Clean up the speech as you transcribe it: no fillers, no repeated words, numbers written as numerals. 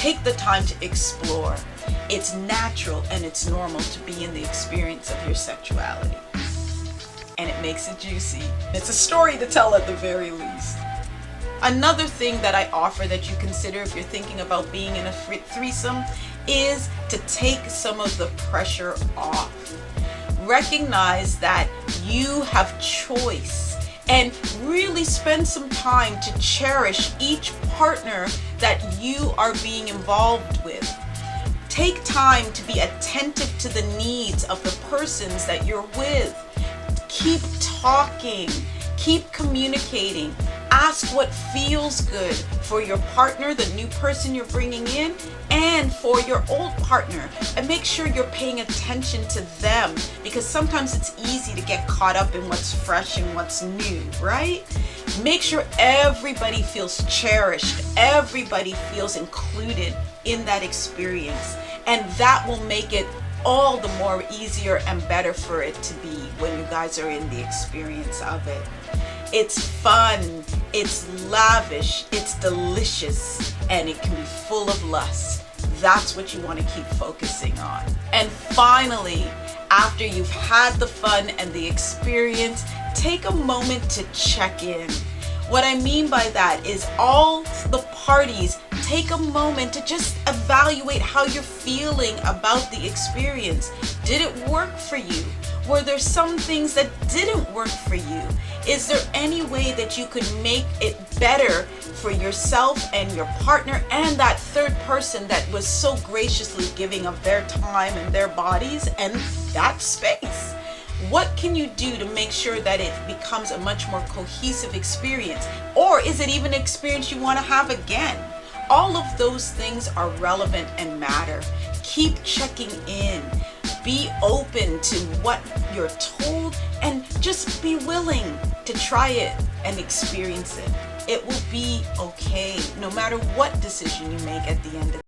Take the time to explore. It's natural and it's normal to be in the experience of your sexuality. And it makes it juicy. It's a story to tell at the very least. Another thing that I offer that you consider if you're thinking about being in a threesome is to take some of the pressure off. Recognize that you have choice and really spend some time to cherish each partner that you are being involved with. Take time to be attentive to the needs of the persons that you're with. Keep talking, keep communicating. Ask what feels good for your partner, the new person you're bringing in, and for your old partner. And make sure you're paying attention to them, because sometimes it's easy to get caught up in what's fresh and what's new, right? Make sure everybody feels cherished, everybody feels included in that experience. And that will make it all the more easier and better for it to be when you guys are in the experience of it. It's fun, it's lavish, it's delicious, and it can be full of lust. That's what you want to keep focusing on. And finally, after you've had the fun and the experience, take a moment to check in. What I mean by that is all the parties take a moment to just evaluate how you're feeling about the experience. Did it work for you? Were there some things that didn't work for you? Is there any way that you could make it better for yourself and your partner and that third person that was so graciously giving of their time and their bodies and that space? What can you do to make sure that it becomes a much more cohesive experience? Or is it even an experience you want to have again? All of those things are relevant and matter. Keep checking in. Be open to what you're told and just be willing to try it and experience it. It will be okay no matter what decision you make at the end of